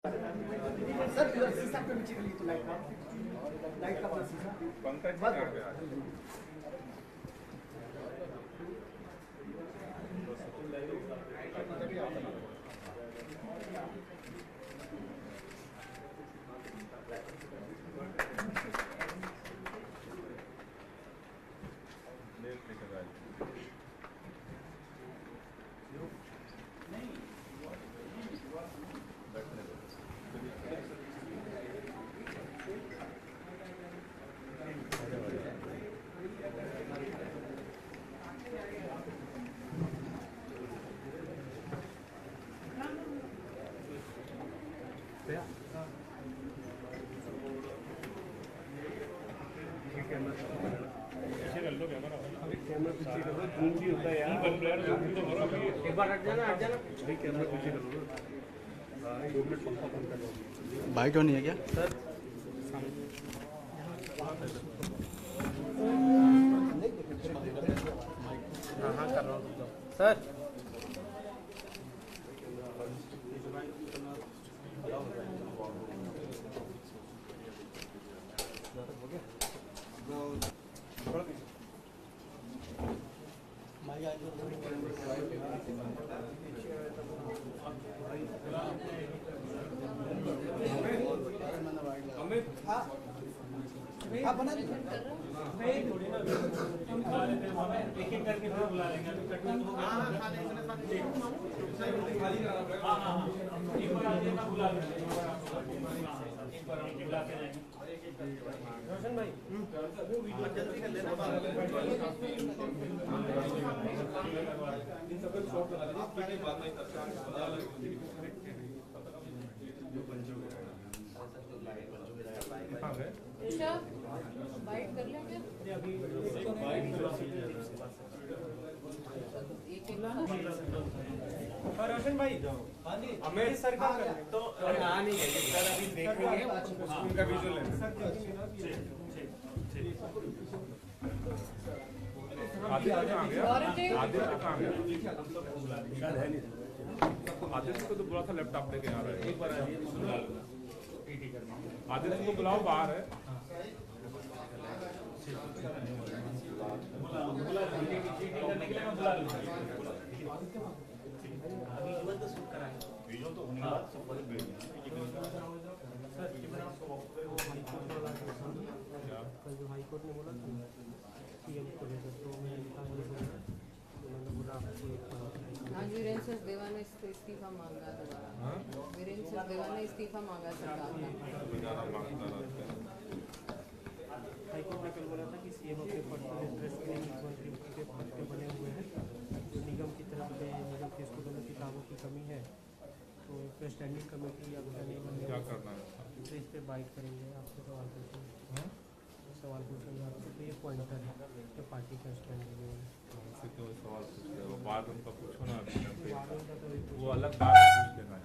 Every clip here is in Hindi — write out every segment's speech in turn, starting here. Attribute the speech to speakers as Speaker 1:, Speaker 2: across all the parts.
Speaker 1: सर शीशा पे नीचे के लिए तो लाइट का शीशा
Speaker 2: पंकज
Speaker 3: एक बार हट जाना कैमरा पीछे कर लो। 2 मिनट पंखा बंद कर लो।
Speaker 4: बाइट ऑन है क्या
Speaker 3: सर हाँ कर रहा हूँ सर।
Speaker 1: बना
Speaker 5: एक एक करके फिर बुला लेंगे। एक बार आगे मैं बुला लूंगा। एक बार आगे बुला के जाएंगे। रोशन भाई जल्दी कर लेना। इन सब को शॉट लगा लीजिए। पहले बात नहीं करते हैं।
Speaker 6: बाइट कर लें क्या?
Speaker 5: रोशन भाई हमें सरकार तो
Speaker 1: नहीं है सर, अभी देखेंगे उनका विजुअल है।
Speaker 2: आदित्य को तो बुला था, लैपटॉप लेके आ रहा है।
Speaker 5: एक बार
Speaker 2: आदित्य को बुलाओ, बाहर है।
Speaker 3: कल जो हाई कोर्ट ने बोला था पीएम को लेकर, तो मैं उन्होंने बोला
Speaker 6: हाँ, वीरेंद्र देवा ने इस्तीफा मांगा दोबारा। वीरेंद्र देवा ने इस्तीफा मांगा सरकार का।
Speaker 3: हाईकोर्ट ने कल बोला था कि सीएम अपने पर्सनल इंटरेस्ट के लिए मुख्यमंत्री के पद पे बने हुए हैं। जो निगम की तरफ से निगम के स्कूलों में किताबों की कमी है, तो इस पर स्टैंडिंग कमेटी या नहीं बनने,
Speaker 2: क्या करना है?
Speaker 3: तो इस पर बाइट करेंगे। आपसे सवाल पूछेंगे आपसे। तो ये पॉइंटर है कि पार्टी का स्टैंड है।
Speaker 2: क्यों सवाल पूछ रहे हो? बात उनका पूछो ना, वो अलग बात पूछ लेना है।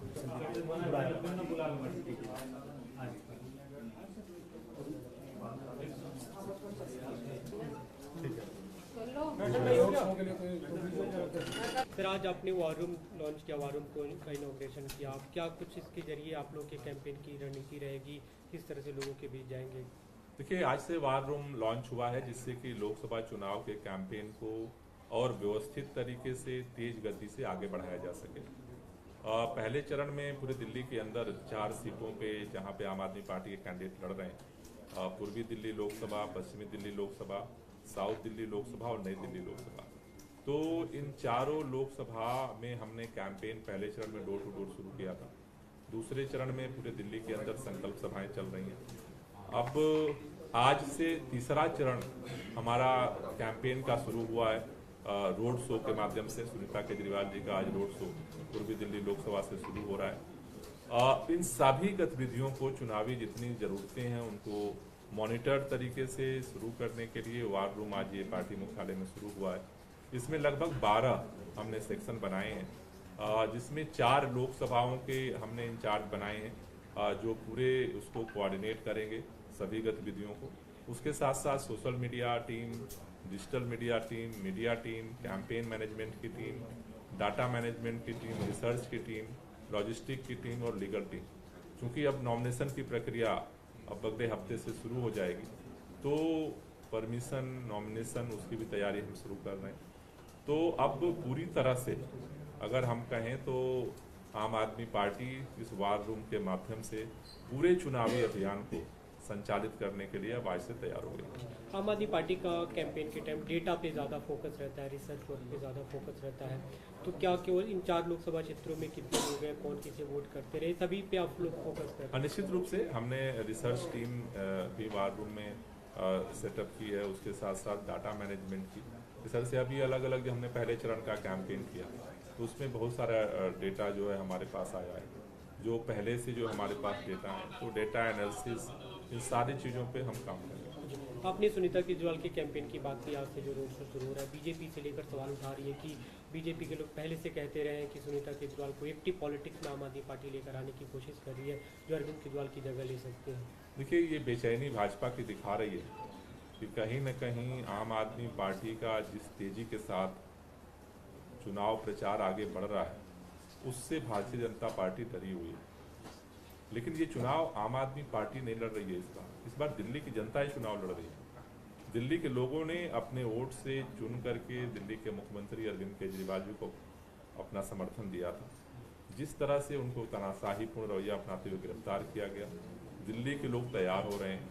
Speaker 3: फिर आज आपने वार रूम लॉन्च किया, वार रूम का इनॉग्रेशन किया। आप क्या कुछ इसके जरिए आप लोग के कैंपेन की रणनीति रहेगी, किस तरह से लोगों के बीच जाएंगे?
Speaker 2: देखिए, आज से वार रूम लॉन्च हुआ है, जिससे कि लोकसभा चुनाव के कैंपेन को और व्यवस्थित तरीके से तेज गति से आगे बढ़ाया जा सके। पहले चरण में पूरे दिल्ली के अंदर 4 सीटों पे, जहां पे आम आदमी पार्टी के कैंडिडेट लड़ रहे हैं, पूर्वी दिल्ली लोकसभा, पश्चिमी दिल्ली लोकसभा, साउथ दिल्ली लोकसभा और नई दिल्ली लोकसभा। तो इन चारों लोकसभा में हमने कैंपेन पहले चरण में डोर टू डोर शुरू किया था। दूसरे चरण में पूरे दिल्ली के अंदर संकल्प सभाएं चल रही हैं। अब आज से तीसरा चरण हमारा कैंपेन का शुरू हुआ है रोड शो के माध्यम से। सुनीता केजरीवाल जी का आज रोड शो पूर्वी दिल्ली लोकसभा से शुरू हो रहा है। इन सभी गतिविधियों को, चुनावी जितनी जरूरतें हैं उनको मॉनिटर तरीके से शुरू करने के लिए वार रूम आज ये पार्टी मुख्यालय में शुरू हुआ है। इसमें लगभग 12 हमने सेक्शन बनाए हैं, जिसमें 4 लोकसभाओं के हमने इंचार्ज बनाए हैं, जो पूरे उसको कोऑर्डिनेट करेंगे सभी गतिविधियों को। उसके साथ साथ social media team, digital media team, campaign management की टीम, डाटा मैनेजमेंट की टीम, रिसर्च की टीम, लॉजिस्टिक की टीम और लीगल टीम, क्योंकि अब नॉमिनेशन की प्रक्रिया अब अगले हफ्ते से शुरू हो जाएगी, तो परमिशन नॉमिनेशन उसकी भी तैयारी हम शुरू कर रहे हैं। तो अब पूरी तरह से अगर हम कहें तो आम आदमी पार्टी इस वार रूम के माध्यम से पूरे चुनावी अभियान को संचालित करने के लिए अब आज से तैयार हो गई।
Speaker 3: आम आदमी पार्टी का कैंपेन के टाइम डेटा पे ज़्यादा फोकस रहता है, रिसर्च वर्क पे ज़्यादा फोकस रहता है, तो क्या केवल इन 4 लोकसभा क्षेत्रों में कितने लोग हैं, कौन किसे वोट करते रहे, सभी पे आप लोग फोकस करते हैं?
Speaker 2: निश्चित रूप से हमने रिसर्च टीम भी वार रूम में सेटअप की है, उसके साथ साथ डाटा मैनेजमेंट की रिसर्च से अभी अलग अलग जो हमने पहले चरण का कैंपेन किया तो उसमें बहुत सारा डेटा जो है हमारे पास आया है। जो पहले से जो हमारे पास डेटा है तो डेटा एनालिसिस इन सारी चीज़ों पे हम काम कर रहे हैं।
Speaker 3: आपने सुनीता केजरीवाल के कैंपेन की बात की, आज से जो रोड शो शुरू हो रहा है, बीजेपी से लेकर सवाल उठा रही है कि बीजेपी के लोग पहले से कहते रहे हैं कि सुनीता केजरीवाल को एक्टिव पॉलिटिक्स में आम आदमी पार्टी लेकर आने की कोशिश कर रही है, जो अरविंद केजरीवाल की जगह ले सकते हैं।
Speaker 2: देखिए, ये बेचैनी भाजपा की दिखा रही है कि कहीं न कहीं आम आदमी पार्टी का जिस तेजी के साथ चुनाव प्रचार आगे बढ़ रहा है उससे भारतीय जनता पार्टी डरी हुई है। लेकिन ये चुनाव आम आदमी पार्टी नहीं लड़ रही है, इस बार दिल्ली की जनता ये चुनाव लड़ रही है। दिल्ली के लोगों ने अपने वोट से चुन करके दिल्ली के मुख्यमंत्री अरविंद केजरीवाल जी को अपना समर्थन दिया था। जिस तरह से उनको तानाशाहीपूर्ण रवैया अपनाते हुए गिरफ्तार किया गया, दिल्ली के लोग तैयार हो रहे हैं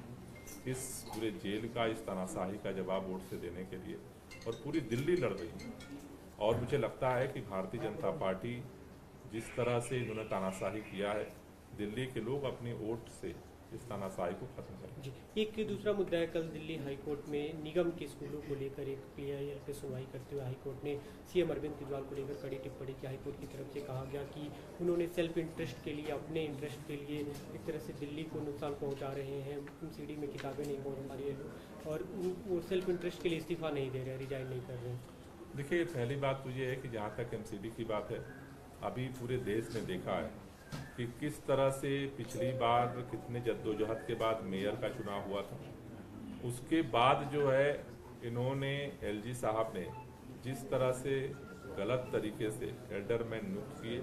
Speaker 2: इस पूरे जेल का, इस तानाशाही का जवाब वोट से देने के लिए, और पूरी दिल्ली लड़ रही है। और मुझे लगता है कि भारतीय जनता पार्टी जिस तरह से इन्होंने तानाशाही किया है, दिल्ली के लोग अपने वोट से इस तानाशाही को खत्म करें।
Speaker 3: जी, एक दूसरा मुद्दा है, कल दिल्ली हाईकोर्ट में निगम के स्कूलों को लेकर एक PIL पे सुनवाई करते हुए हाईकोर्ट ने सीएम अरविंद केजरीवाल को लेकर कड़ी टिप्पणी की। हाईकोर्ट की तरफ से कहा गया कि उन्होंने सेल्फ इंटरेस्ट के लिए, अपने इंटरेस्ट के लिए एक तरह से दिल्ली को नुकसान पहुँचा रहे हैं, MCD में किताबें नहीं पहुँच पा रही है और वो सेल्फ इंटरेस्ट के लिए इस्तीफा नहीं दे रहे हैं, रिजाइन नहीं कर रहे हैं।
Speaker 2: देखिए, पहली बात तो ये है कि जहाँ तक MCD की बात है, अभी पूरे देश में देखा है कि किस तरह से पिछली बार कितने जद्दोजहद के बाद मेयर का चुनाव हुआ था। उसके बाद जो है इन्होंने LG साहब ने जिस तरह से गलत तरीके से एल्डरमैन नियुक्त किए,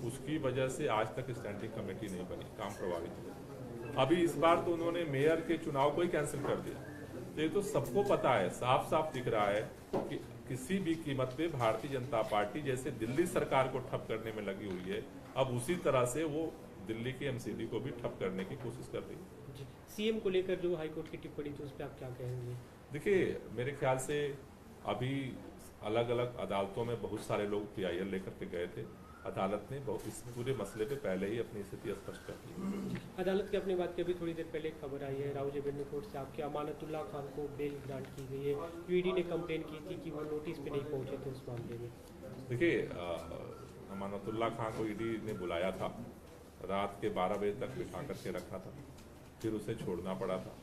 Speaker 2: उसकी वजह से आज तक स्टैंडिंग कमेटी नहीं बनी, काम प्रभावित हुआ। अभी इस बार तो उन्होंने मेयर के चुनाव को ही कैंसिल कर दिया। तो ये तो सबको पता है, साफ साफ दिख रहा है कि किसी भी कीमत पे भारतीय जनता पार्टी जैसे दिल्ली सरकार को ठप करने में लगी हुई है, अब उसी तरह से वो दिल्ली के MCD को भी ठप करने की कोशिश कर रही है।
Speaker 3: सीएम को लेकर जो हाईकोर्ट की टिप्पणी थी उस पर आप क्या कहेंगे?
Speaker 2: देखिए, मेरे ख्याल से अभी अलग अलग अदालतों में बहुत सारे लोग PIL लेकर के गए थे। अदालत ने बहुत इस पूरे मसले पे पहले ही अपनी स्थिति स्पष्ट कर दी।
Speaker 3: अदालत की अपनी बात की अभी थोड़ी देर पहले एक खबर आई है, राउज एवेन्यू कोर्ट से आपके अमानतुल्लाह खान को बेल ग्रांट की गई है। ED ने कंप्लेन की थी कि वो नोटिस पे नहीं पहुंचे थे उस मामले में।
Speaker 2: देखिए, अमानतुल्लाह खान को ED ने बुलाया था, रात के 12 बजे तक बिठा करके रखा था, फिर उसे छोड़ना पड़ा था।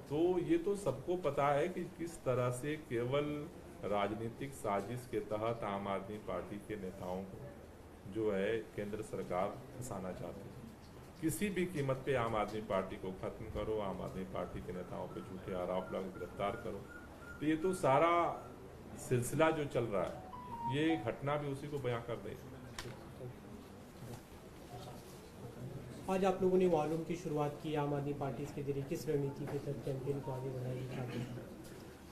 Speaker 2: तो ये तो सबको पता है कि किस तरह से केवल राजनीतिक साजिश के तहत आम आदमी पार्टी के नेताओं को जो है केंद्र सरकार फंसाना चाहती है। किसी भी कीमत पे आम आदमी पार्टी को खत्म करो, आम आदमी पार्टी के नेताओं पे झूठे आरोप लगा गिरफ्तार करो। तो ये तो सारा सिलसिला जो चल रहा है, ये घटना भी उसी को बयां कर रही है।
Speaker 3: आज आप लोगों ने वॉल्यूम की शुरुआत की आम आदमी पार्टी के जरिए, किस रणनीति के तहत कैंपेन को आगे बढ़ाएगी?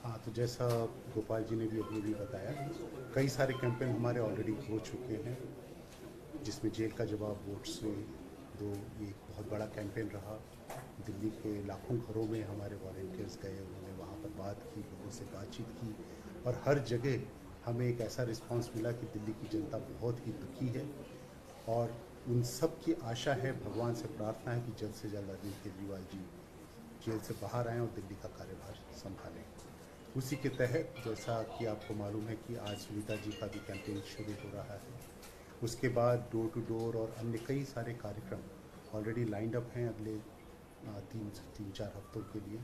Speaker 4: हाँ, तो जैसा गोपाल जी ने भी अभी भी बताया, कई सारे कैंपेन हमारे ऑलरेडी हो चुके हैं, जिसमें जेल का जवाब वोट से दो, ये एक बहुत बड़ा कैंपेन रहा। दिल्ली के लाखों घरों में हमारे वॉलंटियर्स गए, उन्होंने वहाँ पर बात की, लोगों से बातचीत की, और हर जगह हमें एक ऐसा रिस्पांस मिला कि दिल्ली की जनता बहुत ही दुखी है और उन सब की आशा है, भगवान से प्रार्थना है कि जल्द से जल्द अरविंद केजरीवाल जी जेल से बाहर आएँ और दिल्ली का कार्यभार संभालें। उसी के तहत जैसा कि आपको मालूम है कि आज सुनीता जी का भी कैंपेन शुरू हो रहा है। उसके बाद डोर टू डोर और अन्य कई सारे कार्यक्रम ऑलरेडी लाइंड अप हैं अगले 3-4 हफ्तों के लिए,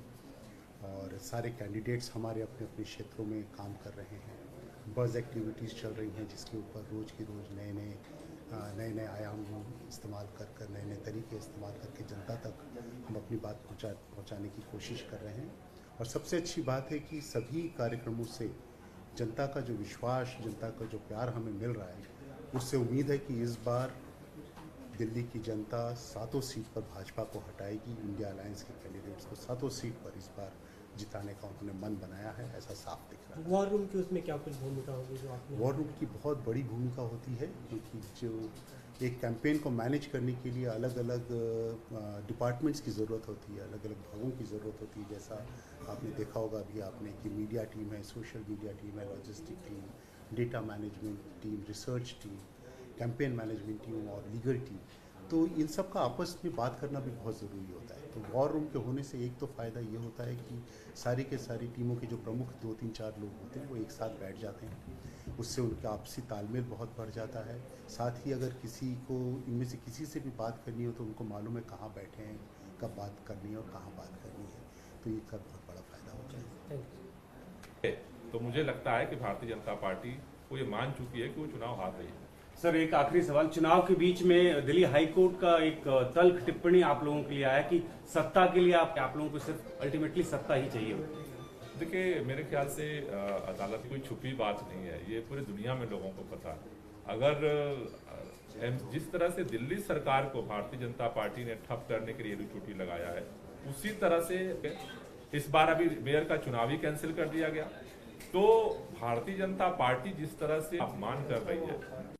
Speaker 4: और सारे कैंडिडेट्स हमारे अपने अपने क्षेत्रों में काम कर रहे हैं। बज़ एक्टिविटीज़ चल रही हैं जिसके ऊपर रोज़ की रोज़ नए आयाम इस्तेमाल कर नए तरीके इस्तेमाल करके जनता तक हम अपनी बात पहुंचाने की कोशिश कर रहे हैं। और सबसे अच्छी बात है कि सभी कार्यक्रमों से जनता का जो विश्वास, जनता का जो प्यार हमें मिल रहा है, उससे उम्मीद है कि इस बार दिल्ली की जनता 7 सीट पर भाजपा को हटाएगी। इंडिया अलायंस के कैंडिडेट्स को 7 सीट पर इस बार जिताने का उन्होंने मन बनाया है, ऐसा साफ दिख रहा है।
Speaker 3: वॉर रूम की उसमें क्या कुछ भूमिका होगी जो आपने?
Speaker 4: वॉर रूम की बहुत बड़ी भूमिका होती है, क्योंकि जो एक कैंपेन को मैनेज करने के लिए अलग अलग डिपार्टमेंट्स की ज़रूरत होती है, अलग अलग भागों की ज़रूरत होती है। जैसा आपने देखा होगा अभी आपने कि मीडिया टीम है, सोशल मीडिया टीम है, logistic team, data management team, research team, campaign management team और लीगल टीम। तो इन सब का आपस में बात करना भी बहुत ज़रूरी होता है। तो वॉर रूम के होने से एक तो फ़ायदा ये होता है कि सारी के सारी टीमों के जो प्रमुख 2-3-4 लोग होते हैं वो एक साथ बैठ जाते हैं, उससे उनका आपसी तालमेल बहुत बढ़ जाता है। साथ ही अगर किसी को इनमें से किसी से भी बात करनी हो तो उनको मालूम है कहाँ बैठे हैं, कब बात करनी है और कहाँ बात करनी है, तो इसका बहुत बड़ा फ़ायदा होता है।
Speaker 3: Thank you.
Speaker 2: तो मुझे लगता है कि भारतीय जनता पार्टी को ये मान चुकी है कि वो चुनाव हार रही है।
Speaker 5: सर एक आखिरी सवाल, चुनाव के बीच में दिल्ली हाई कोर्ट का एक तल्ख टिप्पणी आप लोगों के लिए आया कि सत्ता के लिए आप लोगों को सिर्फ अल्टीमेटली सत्ता ही चाहिए।
Speaker 2: देखिए मेरे ख्याल से अदालत की कोई छुपी बात नहीं है, ये पूरी दुनिया में लोगों को पता है। अगर जिस तरह से दिल्ली सरकार को भारतीय जनता पार्टी ने ठप करने के लिए चोटी लगाया है, उसी तरह से इस बार अभी मेयर का चुनाव ही कैंसिल कर दिया गया। तो भारतीय जनता पार्टी जिस तरह से अपमान कर रही है